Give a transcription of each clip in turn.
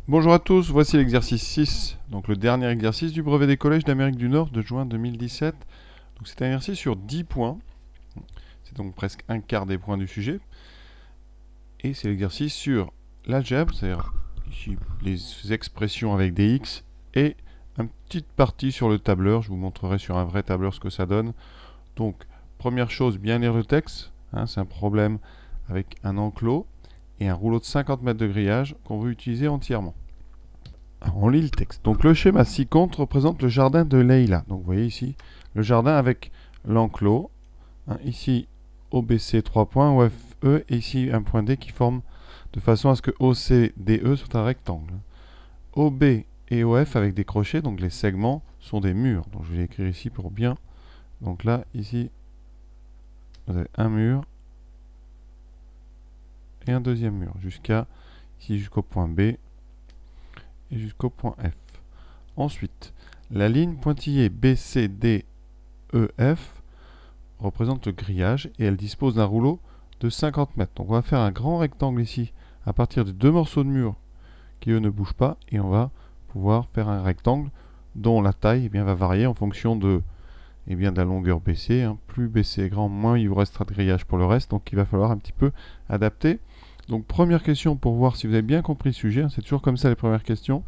Bonjour à tous, voici l'exercice 6, donc le dernier exercice du brevet des collèges d'Amérique du Nord de juin 2017. Donc c'est un exercice sur 10 points, c'est donc presque un quart des points du sujet. Et c'est l'exercice sur l'algèbre, c'est-à-dire ici les expressions avec des x, et une petite partie sur le tableur, je vous montrerai sur un vrai tableur ce que ça donne. Donc première chose, bien lire le texte, c'est un problème avec un enclos et un rouleau de 50 mètres de grillage qu'on veut utiliser entièrement. Alors, on lit le texte. Donc le schéma ci-contre représente le jardin de Leïla. Donc vous voyez ici le jardin avec l'enclos. Ici OBC 3 points, OFE et ici un point D qui forme de façon à ce que OCDE soit un rectangle. OB et OF avec des crochets, donc les segments sont des murs. Donc je vais l'écrire ici pour bien. Donc là, ici, vous avez un mur et un deuxième mur jusqu'au point B et jusqu'au point F. Ensuite, la ligne pointillée BCDEF représente le grillage et elle dispose d'un rouleau de 50 mètres. Donc on va faire un grand rectangle ici à partir de deux morceaux de mur qui eux ne bougent pas et on va pouvoir faire un rectangle dont la taille va varier en fonction de la longueur BC. Plus BC est grand, moins il vous restera de grillage pour le reste. Donc il va falloir un petit peu adapter. Donc première question pour voir si vous avez bien compris le sujet, c'est toujours comme ça les premières questions.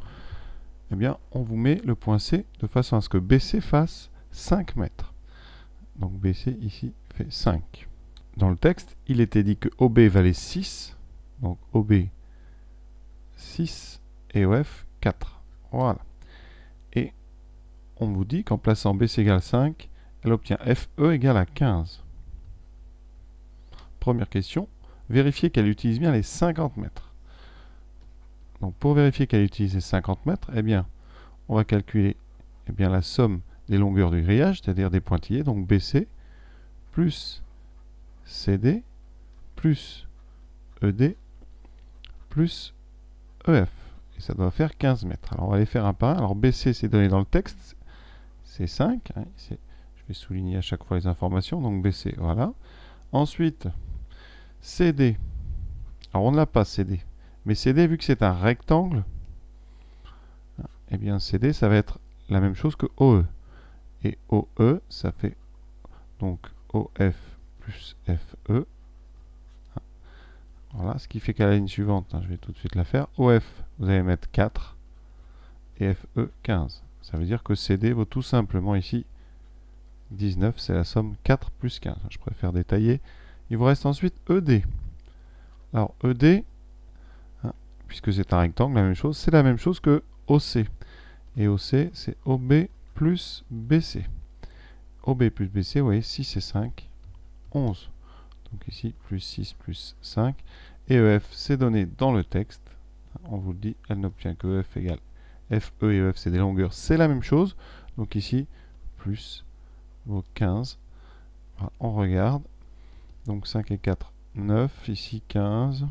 On vous met le point C de façon à ce que BC fasse 5 mètres. Donc BC ici fait 5. Dans le texte, il était dit que OB valait 6. Donc OB 6 et OF 4. Voilà. Et on vous dit qu'en plaçant BC égale 5, elle obtient FE égale à 15. Première question, vérifiez qu'elle utilise bien les 50 mètres. Donc pour vérifier qu'elle utilise les 50 mètres, on va calculer la somme des longueurs du grillage, c'est-à-dire des pointillés, donc BC plus CD plus ED plus EF. Et ça doit faire 15 mètres. Alors on va les faire un par un. Alors BC c'est donné dans le texte, c'est 5. Je vais souligner à chaque fois les informations. Donc BC, voilà. Ensuite, CD. Alors on ne l'a pas CD. Mais CD, vu que c'est un rectangle, CD ça va être la même chose que OE. Et OE, ça fait donc OF plus FE. Voilà, ce qui fait qu'à la ligne suivante, je vais tout de suite la faire. OF, vous allez mettre 4 et FE 15. Ça veut dire que CD vaut tout simplement ici 19, c'est la somme 4 plus 15. Je préfère détailler. Il vous reste ensuite ED. Alors ED, puisque c'est un rectangle, la même chose, c'est la même chose que OC. Et OC, c'est OB plus BC. OB plus BC, vous voyez, 6 et 5, 11. Donc ici, plus 6 plus 5. Et EF, c'est donné dans le texte. On vous le dit, elle n'obtient que EF égale FE et EF, c'est des longueurs, c'est la même chose. Donc ici, plus vaut 15. Voilà, on regarde. Donc 5 et 4, 9. Ici, 15.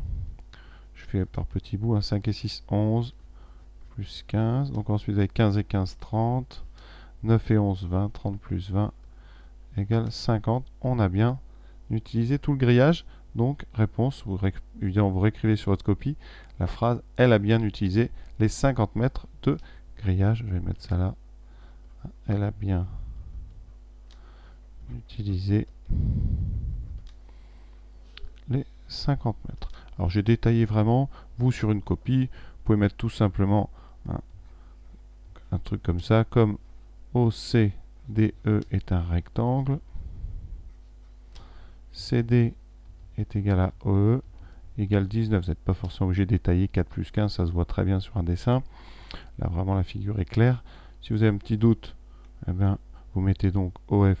Je fais par petits bouts. 5 et 6, 11. Plus 15. Donc ensuite, avec 15 et 15, 30. 9 et 11, 20. 30 plus 20 égale 50. On a bien utilisé tout le grillage. Donc, réponse, vous réécrivez sur votre copie la phrase « Elle a bien utilisé les 50 mètres de grillage ». Je vais mettre ça là. Elle a bien utilisé les 50 mètres. Alors, j'ai détaillé vraiment. Vous, sur une copie, vous pouvez mettre tout simplement un truc comme ça, comme OCDE est un rectangle. CD est égal à OE égale 19. Vous n'êtes pas forcément obligé de détailler 4 plus 15, ça se voit très bien sur un dessin. Là, vraiment, la figure est claire. Si vous avez un petit doute, vous mettez donc OF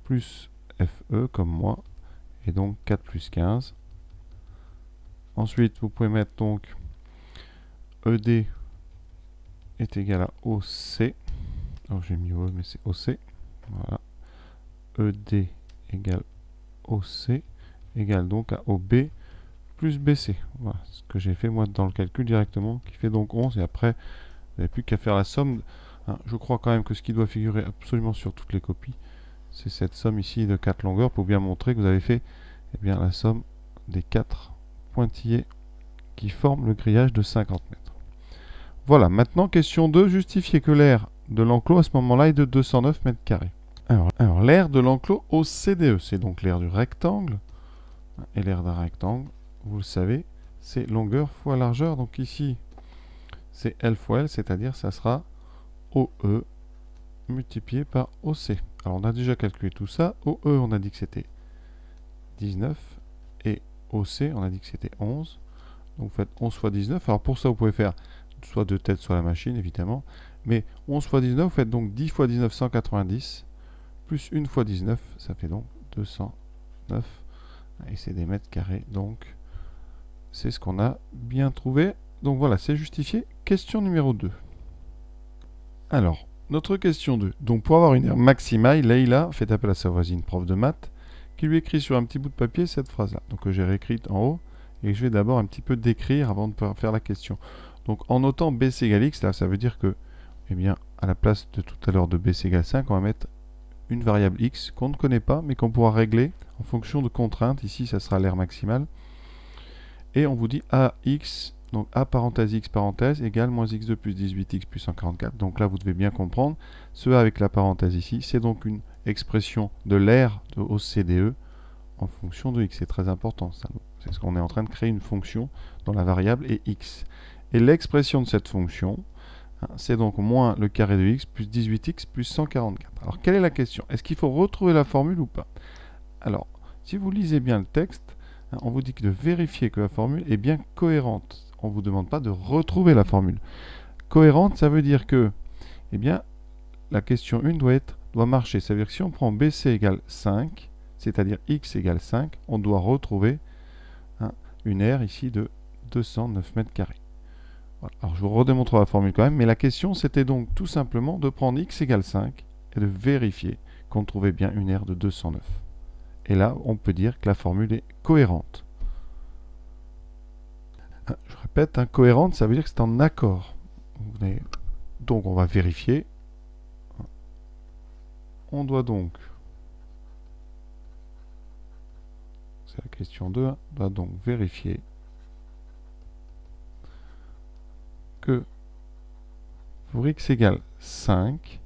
plus FE, comme moi, et donc 4 plus 15. Ensuite, vous pouvez mettre donc ED est égal à OC. Alors, j'ai mis OE, mais c'est OC. Voilà. ED égale OC égale donc à OB plus BC. Voilà ce que j'ai fait moi dans le calcul directement, qui fait donc 11. Et après, vous n'avez plus qu'à faire la somme. Je crois quand même que ce qui doit figurer absolument sur toutes les copies, c'est cette somme ici de 4 longueurs pour bien montrer que vous avez fait la somme des 4 pointillés qui forment le grillage de 50 mètres. Voilà, maintenant question 2, justifier que l'aire de l'enclos à ce moment-là est de 209 mètres carrés. Alors l'aire de l'enclos au CDE, c'est donc l'aire du rectangle. Et l'aire d'un rectangle, vous le savez, c'est longueur fois largeur. Donc ici, c'est L fois L, c'est-à-dire ça sera OE multiplié par OC. Alors on a déjà calculé tout ça. OE, on a dit que c'était 19. Et OC, on a dit que c'était 11. Donc vous faites 11 fois 19. Alors pour ça, vous pouvez faire soit de tête, soit la machine, évidemment. Mais 11 fois 19, vous faites donc 10 fois 19, 190. Plus 1 fois 19, ça fait donc 209. Et c'est des mètres carrés. Donc c'est ce qu'on a bien trouvé. Donc voilà, c'est justifié. Question numéro 2. Alors, notre question 2. Donc pour avoir une aire maximale, Leïla fait appel à sa voisine prof de maths, qui lui écrit sur un petit bout de papier cette phrase-là. Donc que j'ai réécrite en haut, et que je vais d'abord un petit peu décrire avant de faire la question. Donc en notant BC égale X, là ça veut dire que, eh bien, à la place de tout à l'heure de BC égale 5, on va mettre une variable X qu'on ne connaît pas, mais qu'on pourra régler en fonction de contraintes. Ici, ça sera l'aire maximale. Et on vous dit AX, donc A parenthèse X parenthèse, égale moins X2 plus 18X plus 144. Donc là, vous devez bien comprendre, ce A avec la parenthèse ici, c'est donc une expression de l'aire de OCDE en fonction de X. C'est très important. C'est ce qu'on est en train de créer une fonction dont la variable est X. Et l'expression de cette fonction, c'est donc moins le carré de X plus 18X plus 144. Alors, quelle est la question? Est-ce qu'il faut retrouver la formule ou pas? Alors, si vous lisez bien le texte, on vous dit de vérifier que la formule est bien cohérente. On ne vous demande pas de retrouver la formule. Cohérente, ça veut dire que, eh bien, la question 1 doit marcher. Ça veut dire que si on prend BC égale 5, c'est-à-dire X égale 5, on doit retrouver une aire ici de 209 mètres carrés. Voilà. Alors je vous redémontrerai la formule quand même, mais la question c'était donc tout simplement de prendre X égale 5 et de vérifier qu'on trouvait bien une aire de 209. Et là, on peut dire que la formule est cohérente. Je répète, cohérente, ça veut dire que c'est en accord. Donc on va vérifier. On doit donc, c'est la question 2, on doit donc vérifier que pour X égale 5,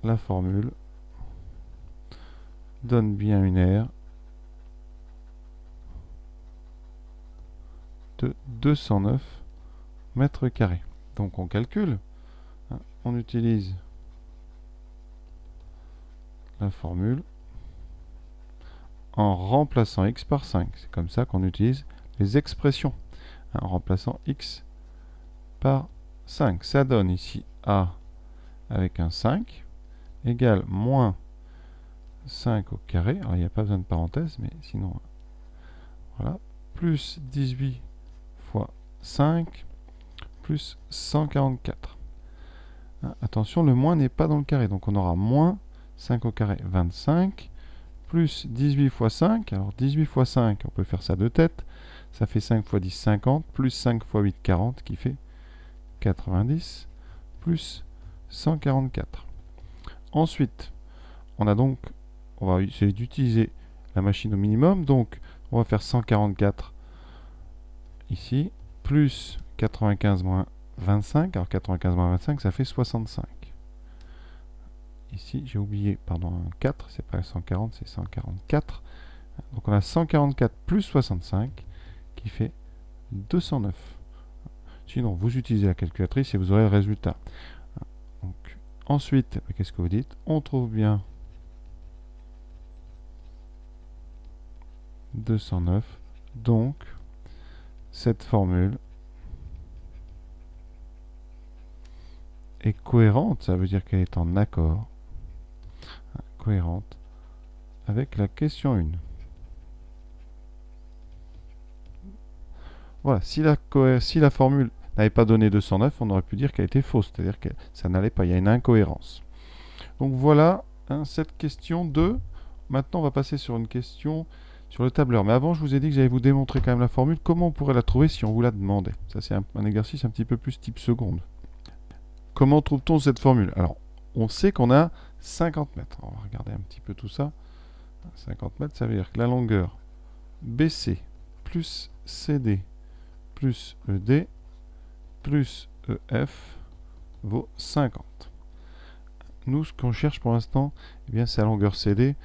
la formule donne bien une aire de 209 mètres carrés. Donc on calcule, on utilise la formule en remplaçant X par 5. C'est comme ça qu'on utilise les expressions, en remplaçant X par 5. Ça donne ici A avec un 5 égale moins 5 au carré. Alors il n'y a pas besoin de parenthèse, mais sinon, voilà, plus 18 fois 5 plus 144. Attention, le moins n'est pas dans le carré, donc on aura moins 5 au carré, 25, plus 18 fois 5. Alors 18 fois 5, on peut faire ça de tête, ça fait 5 fois 10, 50, plus 5 fois 8, 40, qui fait 90, plus 144. Ensuite, on va essayer d'utiliser la machine au minimum, donc on va faire 144 ici, plus 95 moins 25, alors 95 moins 25, ça fait 65. Ici, j'ai oublié, pardon, un 4, c'est pas 140, c'est 144. Donc on a 144 plus 65, qui fait 209. Sinon, vous utilisez la calculatrice et vous aurez le résultat. Donc, ensuite, qu'est-ce que vous dites? On trouve bien 209. Donc, cette formule est cohérente. Ça veut dire qu'elle est en accord. Cohérente avec la question 1. Voilà, si la formule n'avait pas donné 209, on aurait pu dire qu'elle était fausse, c'est-à-dire que ça n'allait pas, il y a une incohérence. Donc voilà, cette question 2. Maintenant, on va passer sur une question sur le tableur. Mais avant, je vous ai dit que j'allais vous démontrer quand même la formule, comment on pourrait la trouver si on vous la demandait. Ça, c'est un exercice un petit peu plus type seconde. Comment trouve-t-on cette formule? Alors, on sait qu'on a 50 mètres. On va regarder un petit peu tout ça. 50 mètres, ça veut dire que la longueur BC plus CD plus ED plus EF vaut 50. Nous, ce qu'on cherche pour l'instant, eh bien, c'est la longueur CD.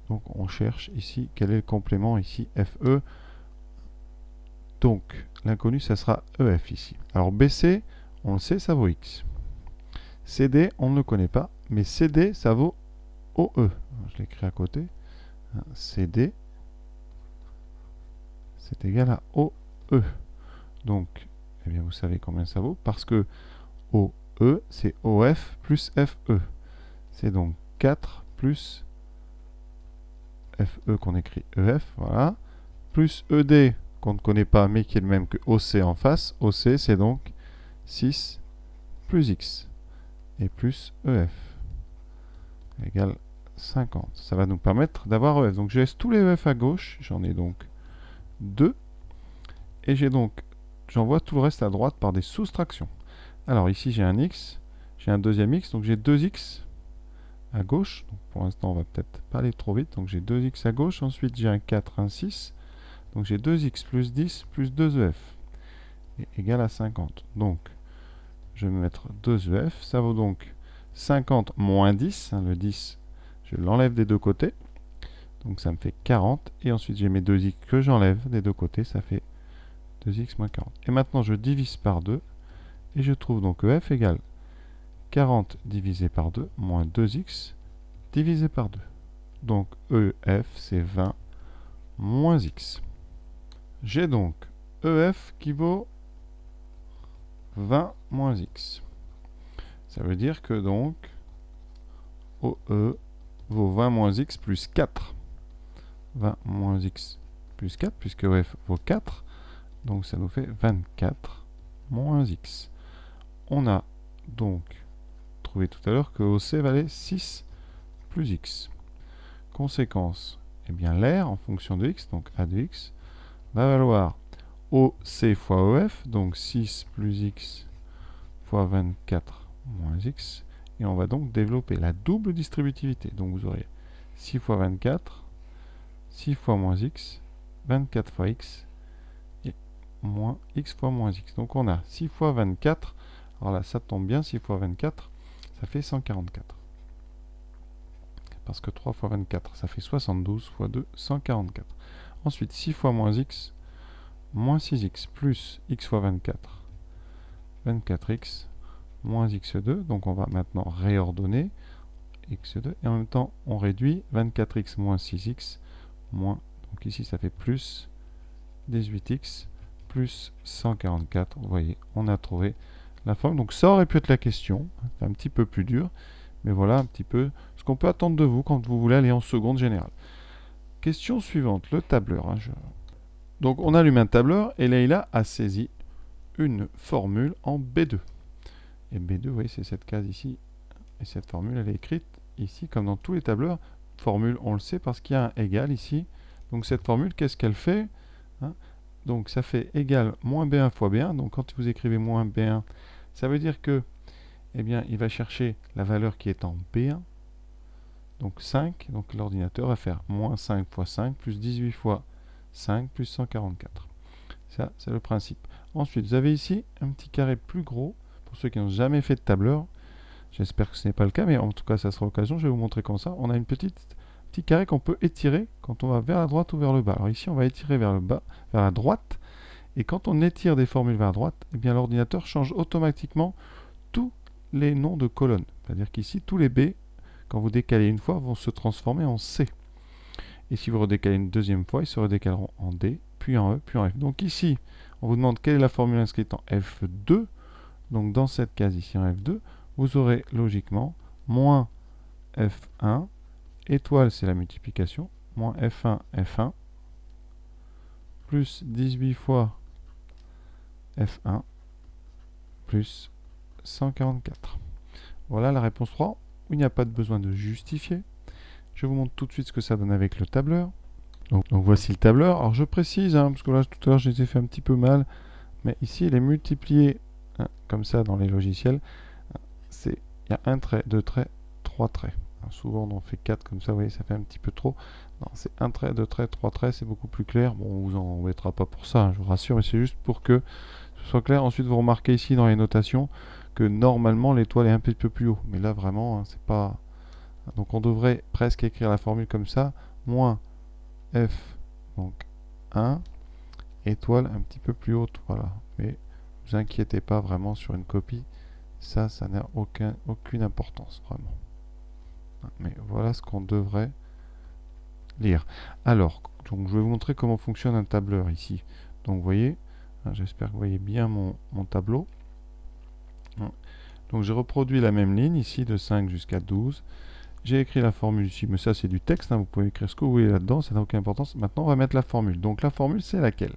Donc, on cherche ici quel est le complément ici, FE. Donc, l'inconnu, ça sera EF ici. Alors, BC, on le sait, ça vaut X. CD, on ne le connaît pas, mais CD, ça vaut OE. Je l'écris à côté. CD, c'est égal à OE. Donc, eh bien, vous savez combien ça vaut, parce que OE, c'est OF plus FE. C'est donc 4 plus FE qu'on écrit EF, voilà, plus ED qu'on ne connaît pas, mais qui est le même que OC en face. OC, c'est donc 6 plus X, et plus EF, égale 50. Ça va nous permettre d'avoir EF. Donc je laisse tous les EF à gauche, j'en ai donc 2, et j'envoie tout le reste à droite par des soustractions. Alors ici j'ai un X, j'ai un deuxième X, donc j'ai 2X à gauche. Donc pour l'instant on va peut-être pas aller trop vite, donc j'ai 2X à gauche, ensuite j'ai un 4, un 6, donc j'ai 2X plus 10 plus 2EF, est égal à 50. Donc je vais mettre 2EF, ça vaut donc 50 moins 10, le 10 je l'enlève des deux côtés, donc ça me fait 40, et ensuite j'ai mes 2X que j'enlève des deux côtés, ça fait 2X moins 40. Et maintenant je divise par 2, et je trouve donc EF égale 40 divisé par 2 moins 2X divisé par 2. Donc EF c'est 20 moins X. J'ai donc EF qui vaut 20 moins X. Ça veut dire que donc OE vaut 20 moins X plus 4. 20 moins X plus 4, puisque EF vaut 4. Donc ça nous fait 24 moins X. On a donc trouvé tout à l'heure que OC valait 6 plus X. Conséquence, eh bien l'air en fonction de X, donc A de X, va valoir OC fois EF, donc 6 plus X fois 24 moins X. Et on va donc développer la double distributivité. Donc vous aurez 6 fois 24, 6 fois moins X, 24 fois X, et moins X fois moins X. Donc on a 6 fois 24, alors là ça tombe bien, 6 fois 24, ça fait 144. Parce que 3 fois 24, ça fait 72 fois 2, 144. Ensuite 6 fois moins X, moins 6X, plus X fois 24, 24X, moins x2, donc on va maintenant réordonner x2, et en même temps on réduit 24x moins 6x, moins, donc ici ça fait plus 18x, plus 144, vous voyez, on a trouvé la formule. Donc ça aurait pu être la question, un petit peu plus dur, mais voilà un petit peu ce qu'on peut attendre de vous quand vous voulez aller en seconde générale. Question suivante, le tableur. Donc on allume un tableur, et Leïla a saisi une formule en B2. Et B2, vous voyez, c'est cette case ici. Et cette formule, elle est écrite ici, comme dans tous les tableurs. Formule, on le sait, parce qu'il y a un égal ici. Donc cette formule, qu'est-ce qu'elle fait, donc ça fait égal moins B1 fois B1. Donc quand vous écrivez moins B1, ça veut dire que, eh bien, il va chercher la valeur qui est en B1. Donc 5. Donc l'ordinateur va faire moins 5 fois 5, plus 18 fois 5, plus 144. Ça, c'est le principe. Ensuite, vous avez ici un petit carré plus gros. Pour ceux qui n'ont jamais fait de tableur, j'espère que ce n'est pas le cas, mais en tout cas ça sera l'occasion, je vais vous montrer comme ça. On a une petit carré qu'on peut étirer quand on va vers la droite ou vers le bas. Alors ici on va étirer vers le bas, vers la droite, et quand on étire des formules vers la droite, eh bien l'ordinateur change automatiquement tous les noms de colonnes. C'est-à-dire qu'ici tous les B, quand vous décalez une fois, vont se transformer en C. Et si vous redécalez une deuxième fois, ils se redécaleront en D, puis en E, puis en F. Donc ici, on vous demande quelle est la formule inscrite en F2. Donc dans cette case ici en F2, vous aurez logiquement moins F1, étoile c'est la multiplication, moins F1, F1, plus 18 fois F1, plus 144. Voilà la réponse 3, où il n'y a pas de besoin de justifier. Je vous montre tout de suite ce que ça donne avec le tableur. Donc voici le tableur. Alors je précise, parce que là tout à l'heure je les ai fait un petit peu mal, mais ici il est multiplié comme ça dans les logiciels. Il y a un trait, deux traits, trois traits. Alors, souvent on en fait 4 comme ça, vous voyez, ça fait un petit peu trop. Non, c'est un trait, 2 traits, 3 traits, c'est beaucoup plus clair. Bon, on vous en embêtera pas pour ça, hein, je vous rassure, mais c'est juste pour que ce soit clair. Ensuite, vous remarquez ici dans les notations que normalement l'étoile est un petit peu plus haut. Mais là, vraiment, hein, c'est pas... Donc on devrait presque écrire la formule comme ça. Moins F, donc 1, étoile un petit peu plus haute. Voilà. Mais ne vous inquiétez pas vraiment sur une copie. Ça n'a aucune importance, vraiment. Mais voilà ce qu'on devrait lire. Alors, donc je vais vous montrer comment fonctionne un tableur ici. Donc vous voyez, hein, j'espère que vous voyez bien mon tableau. Donc j'ai reproduit la même ligne ici de 5 jusqu'à 12. J'ai écrit la formule ici, mais ça c'est du texte, hein, vous pouvez écrire ce que vous voulez là-dedans, ça n'a aucune importance. Maintenant on va mettre la formule. Donc la formule c'est laquelle?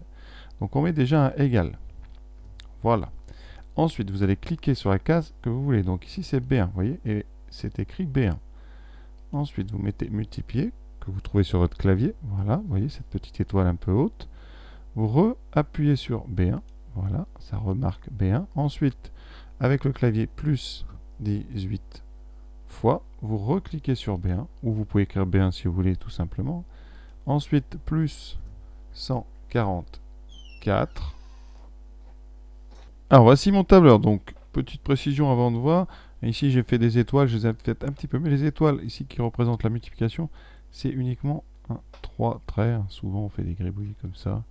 Donc on met déjà un égal. Voilà. Ensuite vous allez cliquer sur la case que vous voulez. Donc ici c'est B1, vous voyez, et c'est écrit B1. Ensuite vous mettez multiplier, que vous trouvez sur votre clavier. Voilà, vous voyez cette petite étoile un peu haute. Vous re-appuyez sur B1. Voilà, ça remarque B1. Ensuite, avec le clavier plus 18 fois, vous recliquez sur B1, ou vous pouvez écrire B1 si vous voulez tout simplement. Ensuite, plus 144. Alors voici mon tableur, donc petite précision avant de voir. Ici j'ai fait des étoiles, je les ai faites un petit peu, mais les étoiles ici qui représentent la multiplication, c'est uniquement 3 traits. Souvent on fait des gribouillis comme ça.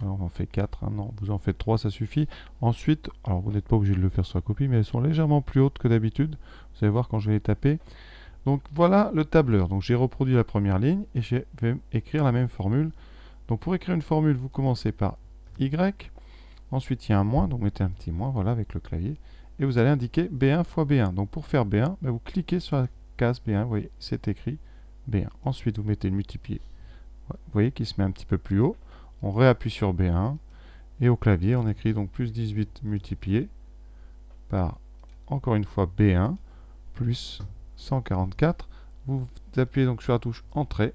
Alors on en fait 4, hein, non, vous en faites 3, ça suffit. Ensuite, alors vous n'êtes pas obligé de le faire sur la copie, mais elles sont légèrement plus hautes que d'habitude. Vous allez voir quand je vais les taper. Donc voilà le tableur. Donc j'ai reproduit la première ligne et je vais écrire la même formule. Donc pour écrire une formule, vous commencez par Y. Ensuite il y a un moins, donc mettez un petit moins, voilà, avec le clavier. Et vous allez indiquer B1 fois B1. Donc pour faire B1, vous cliquez sur la case B1, vous voyez, c'est écrit B1. Ensuite vous mettez le multiplier. Vous voyez qu'il se met un petit peu plus haut. On réappuie sur B1 et au clavier on écrit donc plus 18 multiplié par encore une fois B1 plus 144. Vous appuyez donc sur la touche Entrée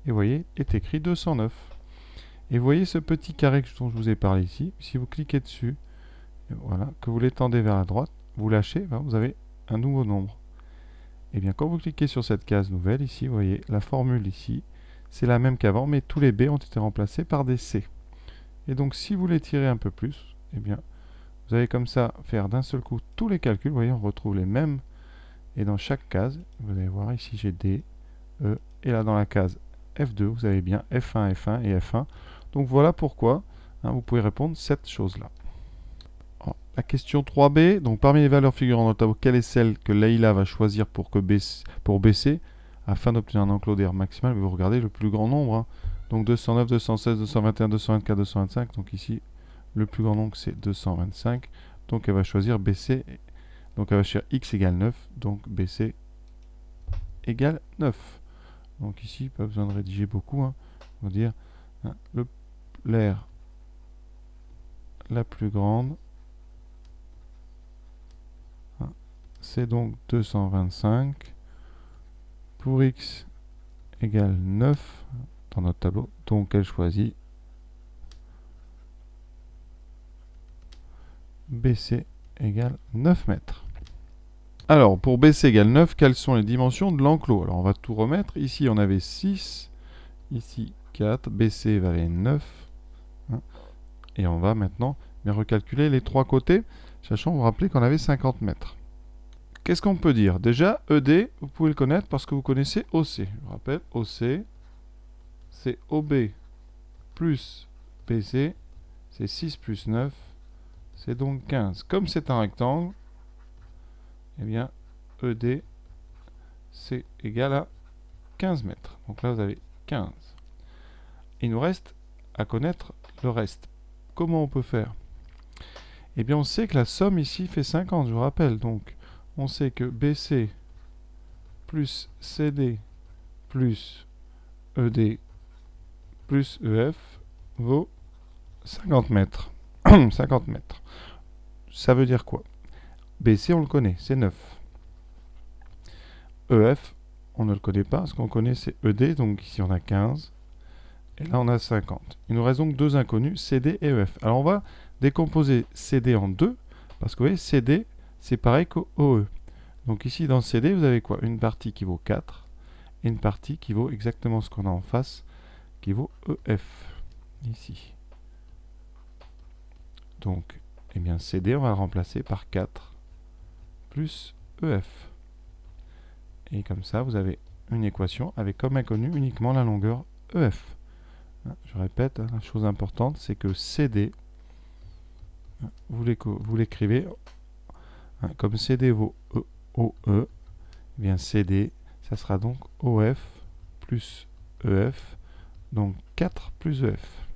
et vous voyez est écrit 209. Et vous voyez ce petit carré dont je vous ai parlé ici. Si vous cliquez dessus, voilà, que vous l'étendez vers la droite, vous lâchez, vous avez un nouveau nombre. Et bien quand vous cliquez sur cette case nouvelle ici, vous voyez la formule ici. C'est la même qu'avant, mais tous les B ont été remplacés par des C. Et donc, si vous les tirez un peu plus, eh bien, vous allez comme ça faire d'un seul coup tous les calculs. Vous voyez, on retrouve les mêmes. Et dans chaque case, vous allez voir ici, j'ai D, E. Et là, dans la case F2, vous avez bien F1, F1 et F1. Donc, voilà pourquoi vous pouvez répondre cette chose-là. La question 3B. Donc, parmi les valeurs figurant dans le tableau, quelle est celle que Leïla va choisir pour BC afin d'obtenir un enclos d'air maximal? Vous regardez le plus grand nombre. Donc 209, 216, 221, 224, 225. Donc ici, le plus grand nombre, c'est 225. Donc elle va choisir BC. Donc elle va choisir X égale 9. Donc BC égale 9. Donc ici, pas besoin de rédiger beaucoup. On va dire l'aire la plus grande, c'est donc 225. Pour X égale 9 dans notre tableau, donc elle choisit BC égale 9 mètres. Alors, pour BC égale 9, quelles sont les dimensions de l'enclos? Alors, on va tout remettre. Ici, on avait 6, ici 4, BC valait 9. Et on va maintenant recalculer les trois côtés, sachant, vous vous rappelez qu'on avait 50 mètres. Qu'est-ce qu'on peut dire? Déjà, ED, vous pouvez le connaître parce que vous connaissez OC. Je vous rappelle, OC, c'est OB plus BC, c'est 6 plus 9, c'est donc 15. Comme c'est un rectangle, eh bien, ED, c'est égal à 15 mètres. Donc là, vous avez 15. Il nous reste à connaître le reste. Comment on peut faire? Eh bien, on sait que la somme ici fait 50, je vous rappelle. Donc, on sait que BC plus CD plus ED plus EF vaut 50 mètres. 50 mètres. Ça veut dire quoi? BC, on le connaît, c'est 9. EF, on ne le connaît pas. Ce qu'on connaît, c'est ED. Donc ici, on a 15. Et là, on a 50. Il nous reste donc deux inconnus, CD et EF. Alors, on va décomposer CD en deux. Parce que vous voyez, CD, c'est pareil qu'OE. Donc ici, dans CD, vous avez quoi? Une partie qui vaut 4 et une partie qui vaut exactement ce qu'on a en face, qui vaut EF, ici. Donc, eh bien, CD, on va le remplacer par 4 plus EF. Et comme ça, vous avez une équation avec comme inconnu uniquement la longueur EF. Je répète, la chose importante, c'est que CD, vous l'écrivez comme CD vaut OE, eh bien CD, ça sera donc OF plus EF, donc 4 plus EF.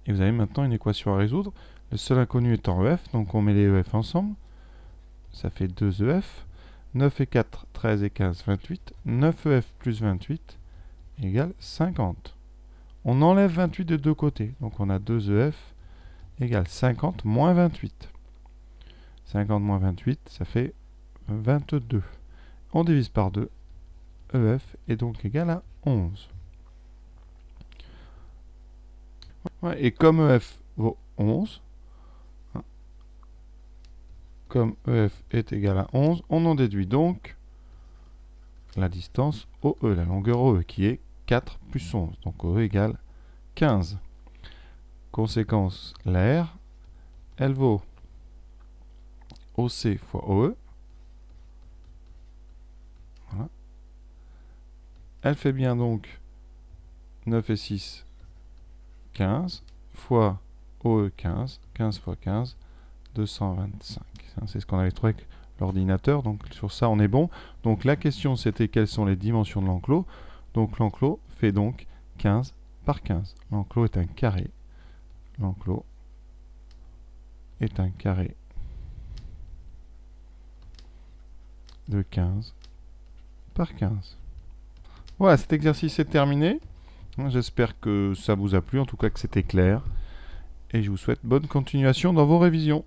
Et vous avez maintenant une équation à résoudre. Le seul inconnu étant EF, donc on met les EF ensemble. Ça fait 2EF. 9 et 4, 13 et 15, 28. 9EF plus 28 égale 50. On enlève 28 de deux côtés. Donc on a 2EF égale 50 moins 28. 50 moins 28, ça fait 22. On divise par 2. EF est donc égal à 11. Ouais, et comme EF vaut 11, comme EF est égal à 11, on en déduit donc la distance OE, la longueur OE, qui est 4 plus 11. Donc OE égale 15. Conséquence, la R, elle vaut OC fois OE. Voilà. Elle fait bien donc 9 et 6, 15, fois OE 15, 15 fois 15, 225. C'est ce qu'on avait trouvé avec l'ordinateur, donc sur ça on est bon. Donc la question c'était quelles sont les dimensions de l'enclos. Donc l'enclos fait donc 15 par 15. L'enclos est un carré. L'enclos est un carré de 15 par 15. Voilà, cet exercice est terminé. J'espère que ça vous a plu, en tout cas que c'était clair. Et je vous souhaite bonne continuation dans vos révisions.